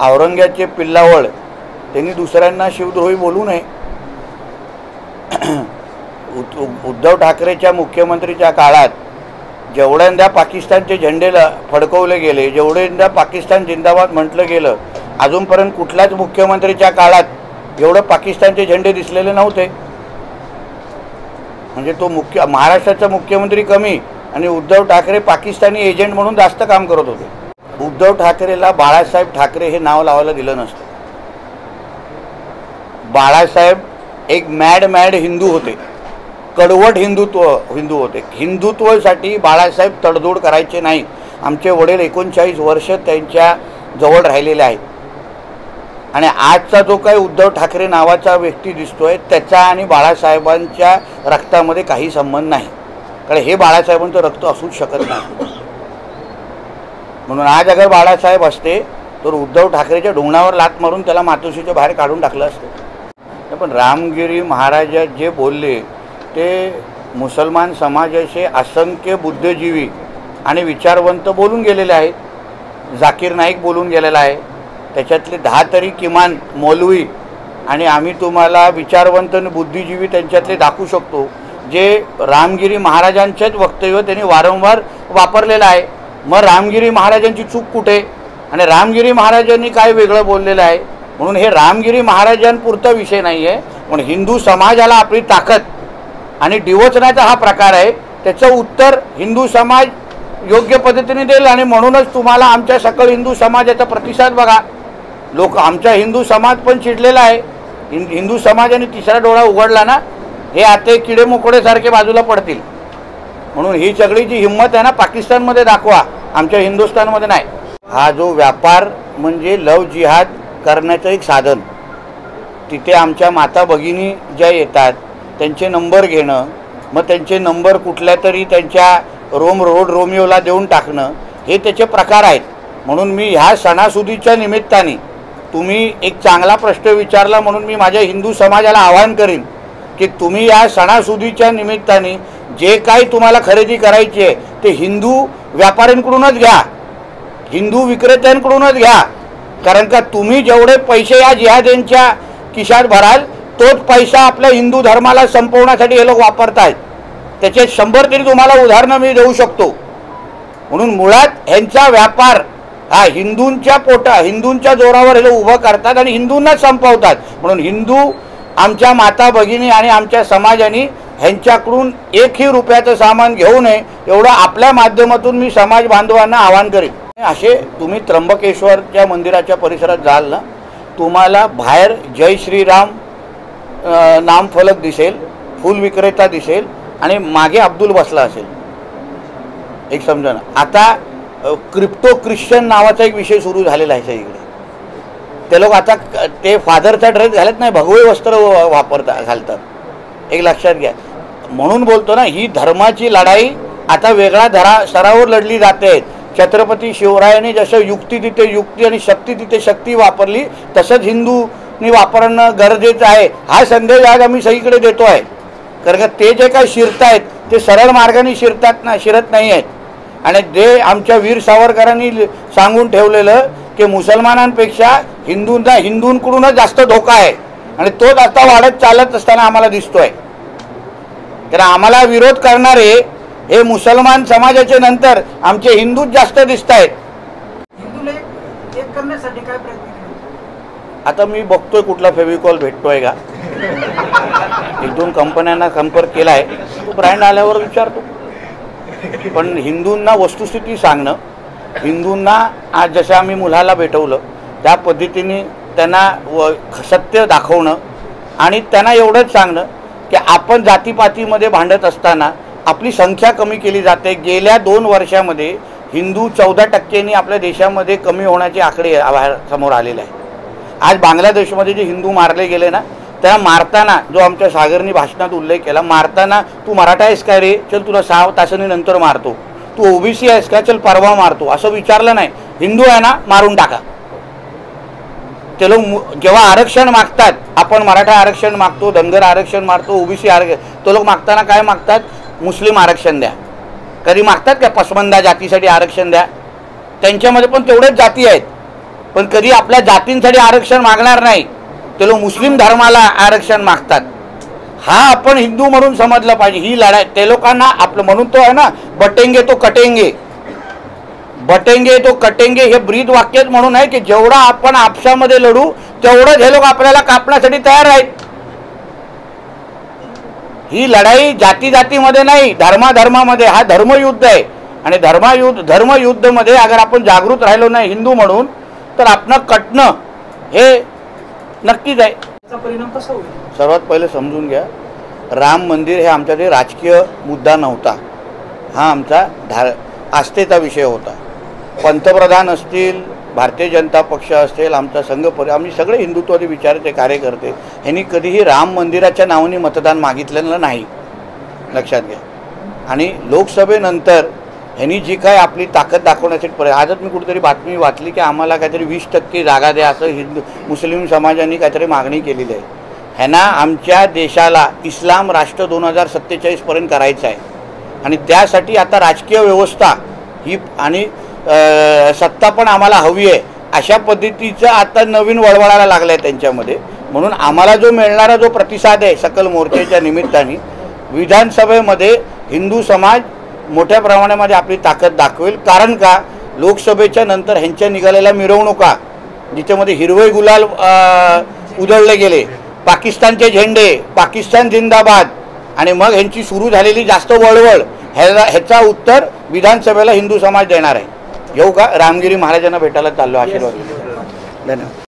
औरंग्याचे पिल्लावळ त्यांनी दुसऱ्यांना शिवद्रोही बोलू नये। उद्धव ठाकरेच्या मुख्यमंत्रीच्या काळात जेवढ्यांदा पाकिस्तानचे झेंडे फडकवले गेले, जेवढ्यांदा पाकिस्तान जिंदाबाद म्हटलं गेलं, अजूनपर्यंत कुठल्याच मुख्यमंत्रीच्या काळात एवढं पाकिस्तानचे झेंडे दिसलेले नव्हते। म्हणजे तो महाराष्ट्राचा मुख्यमंत्री कमी आणि उद्धव ठाकरे पाकिस्तानी एजंट म्हणून जास्त काम करत होते। उद्धव ठाकरेला बाळासाहेब ठाकरे हे नाव लावायला दिलं नसतं। बाळासाहेब एक मॅड हिंदू होते, कडवट हिंदू होते। हिंदुत्वासाठी बाळासाहेब तडजोड करायचे नाही। आमचे वडील 39 वर्ष त्यांच्या जवळ राहिलेले आहेत आणि आजचा जो काही उद्धव ठाकरे नावाचा व्यक्ती दिसतोय त्याचा आणि बाळासाहेबांच्या रक्तामध्ये काही संबंध नाही, कारण हे बाळासाहेबांचं रक्त असूच शकत नाही। म्हणून आज अगर बाळासाहेब असते तर उद्धव ठाकरेच्या ढोंगणावर लात मारून त्याला मातोश्रीच्या बाहेर काढून टाकलं असतं। पण रामगिरी महाराज जे बोलले ते मुसलमान समाजाचे असंख्य बुद्धिजीवी आणि विचारवंत बोलून गेलेले आहेत। जाकीर नाईक बोलून गेलेला आहे, त्याच्यातले 10 तरी किमान मौलवी आणि आम्ही तुम्हाला विचारवंत आणि बुद्धिजीवी त्यांच्यातले दाखवू शकतो जे रामगिरी महाराजांचेच वक्तव्य त्यांनी वारंवार वापरलेलं आहे। मग रामगिरी महाराजांची चूक कुठे आणि रामगिरी महाराजांनी काय वेगळं बोललेलं आहे? म्हणून हे रामगिरी महाराजांपुरता विषय नाही आहे, पण हिंदू समाजाला आपली ताकद आणि डिवचण्याचा हा प्रकार आहे, त्याचं उत्तर हिंदू समाज योग्य पद्धतीने देईल। आणि म्हणूनच तुम्हाला आमच्या सकल हिंदू समाजाचा प्रतिसाद बघा। लोक आमचा हिंदू समाज पण चिडलेला आहे। हिंदू समाजाने तिसरा डोळा उघडला ना, हे आता किडे मोकडेसारखे बाजूला पडतील। म्हणून ही सगळी जी हिंमत आहे ना पाकिस्तानमध्ये दाखवा, आमच्या हिंदुस्थानमध्ये नाही। हा जो व्यापार म्हणजे लव जिहाद करण्याचं एक साधन, तिथे आमच्या माता भगिनी ज्या येतात त्यांचे नंबर घेणं, मग त्यांचे नंबर कुठल्या तरी त्यांच्या रोड रोमिओला देऊन टाकणं, हे त्याचे प्रकार आहेत। म्हणून मी ह्या सणासुदीच्या निमित्ताने तुम्ही एक चांगला प्रश्न विचारला म्हणून मी माझ्या हिंदू समाजाला आवाहन करीन की तुम्ही या सणासुदीच्या निमित्ताने जे काही तुम्हाला खरेदी करायची आहे ते हिंदू व्यापाऱ्यांकडूनच घ्या, हिंदू विक्रेत्यांकडूनच घ्या। कारण का तुम्ही जेवढे पैसे या जिहाद्यांच्या खिशात भराल तोच पैसा आपल्या हिंदू धर्माला संपवण्यासाठी हे लोक वापरत आहेत। त्याचे 100 तरी तुम्हाला उदाहरणं मी देऊ शकतो। म्हणून मुळात ह्यांचा व्यापार हा हिंदूंच्या जोरावर हे उभं करतात आणि हिंदूंना संपवतात। म्हणून हिंदू आमच्या माता भगिनी आणि आमच्या समाजाने ह्यांच्याकडून 1ही रुपयाचं सामान घेऊ नये एवढं आपल्या माध्यमातून मी समाज बांधवांना आवाहन करेन। असे तुम्ही त्र्यंबकेश्वरच्या मंदिराच्या परिसरात जाल ना, तुम्हाला बाहेर जय श्रीराम नामफलक दिसेल, फूल विक्रेता दिसेल आणि मागे अब्दुल बसला असेल। एक समजा ना, आता क्रिप्टो ख्रिश्चन नावाचा एक विषय सुरू झालेला आहे सगळीकडे। ते लोक आता ते फादरचा ड्रेस घालत नाही, भगवे वस्त्र घालतात, एक लक्षात घ्या। म्हणून बोलतो ना, ही धर्माची लढाई आता वेगळ्या स्तरावर लढली जाते। छत्रपती शिवरायांनी जसं युक्ती तिथे युक्ती आणि शक्ती तिथे शक्ती वापरली, तसंच हिंदूंनी वापरणं गरजेचं आहे। हा संदेश आज आम्ही सगळीकडे देतो आहे। कारण का ते जे काही शिरतायत ते सरळ मार्गाने शिरत नाही आहेत। आणि जे आमच्या वीर सावरकरांनी सांगून ठेवलेलं की मुसलमानांपेक्षा हिंदूंकडूनच जास्त धोका आहे आणि तोच आता वाढत चालत असताना आम्हाला दिसतोय। कारण आम्हाला विरोध करणारे हे मुसलमान समाजाचे नंतर आमचे हिंदूच जास्त दिसत आहेत। आता मी बघतोय कुठला फेविकॉल भेटतोय का, 1-2 कंपन्यांना संपर्क केला आहे, तो ब्रँड आल्यावर विचारतो। पण हिंदूंना वस्तुस्थिती सांगणं, हिंदूंना आज जसं आम्ही मुलाला भेटवलं त्या पद्धतीने त्यांना सत्य दाखवणं आणि त्यांना एवढंच सांगणं की आपण जातीपातीमध्ये भांडत असताना आपली संख्या कमी केली जाते। गेल्या 2 वर्षामध्ये हिंदू 14% आपल्या देशामध्ये कमी होण्याचे आकडे समोर आलेले आहे। आज बांगलादेशमध्ये जे हिंदू मारले गेले ना, त्या मारताना जो आमच्या सागरनी भाषणात उल्लेख केला, मारताना तू मराठा आहेस का रे, चल तुला 6 तासांनी नंतर मारतो, तू ओबीसी आहेस का, चल परवा मारतो, असं विचारलं नाही। हिंदू आहे ना, मारून टाका। ते लोक जेव्हा आरक्षण मागतात, आपण मराठा आरक्षण मागतो, धनगर आरक्षण मागतो, ओबीसी आरक्षण, तो लोक मागताना काय मागतात, मुस्लिम आरक्षण द्या। कधी मागतात का पसमंदा जातीसाठी आरक्षण द्या? त्यांच्यामध्ये पण तेवढेच जाती आहेत। पण कधी आपल्या जातींसाठी आरक्षण मागणार नाही, ते लोक मुस्लिम धर्माला आरक्षण मागतात. हा आपण हिंदू म्हणून समजलं पाहिजे. ही लढाई ते लोकांना आपलं म्हणून तो आहे ना, बटेंगे तो कटेंगे, बटेंगे तो कटेंगे हे ब्रीद वाक्यच म्हणून आहे की जेवढा आपण आपसामध्ये लढू तेवढंच हे लोक आपल्याला कापण्यासाठी तयार आहेत. ही लढाई जाती जातीमध्ये नाही, धर्माधर्मामध्ये. हा धर्मयुद्ध आहे आणि धर्मयुद्धमध्ये अगर आपण जागृत राहिलो नाही हिंदू म्हणून तर आपण कटणं हे नक्कीच आहे. त्याचा परिणाम कसा होईल? सर्वात पहिले समजून घ्या, राम मंदिर हे आमच्यासाठी राजकीय मुद्दा नव्हता. हा आमचा आस्थेचा विषय होता. पंतप्रधान असतील, भारतीय जनता पक्ष असेल, आमचा संघ आम्ही सगळे हिंदुत्वादी विचाराचे कार्यकर्ते ह्यांनी कधीही राम मंदिराच्या नावाने मतदान मागितलेलं नाही, लक्षात घ्या. आणि लोकसभेनंतर ह्यांनी जी काय आपली ताकद दाखवण्यासाठी आजच मी कुठेतरी बातमी वाचली की आम्हाला काहीतरी 20% जागा द्या असं मुस्लिम समाजाने काहीतरी मागणी केलेली आहे. ह्यांना आमच्या देशाला इस्लाम राष्ट्र 2047पर्यंत करायचं आहे आणि त्यासाठी आता राजकीय व्यवस्था ही आणि सत्ता पण आम्हाला हवी आहे अशा पद्धतीचं आता नवीन वळवळायला लागलं आहे त्यांच्यामध्ये. म्हणून आम्हाला जो मिळणारा जो प्रतिसाद आहे सकल मोर्चाच्या निमित्ताने विधानसभेमध्ये हिंदू समाज मोठ्या प्रमाणामध्ये आपली ताकद दाखवेल. कारण का, लोकसभेच्या नंतर ह्यांच्या निघालेल्या मिरवणुका जिच्यामध्ये हिरवे गुलाल उधळले गेले, पाकिस्तानचे झेंडे, पाकिस्तान जिंदाबाद, आणि मग ह्यांची सुरू झालेली जास्त वळवळ ह्याचा उत्तर विधानसभेला हिंदू समाज देणार आहे. येऊ का? रामगिरी महाराजांना भेटायला चाललो. आशीर्वाद. धन्यवाद.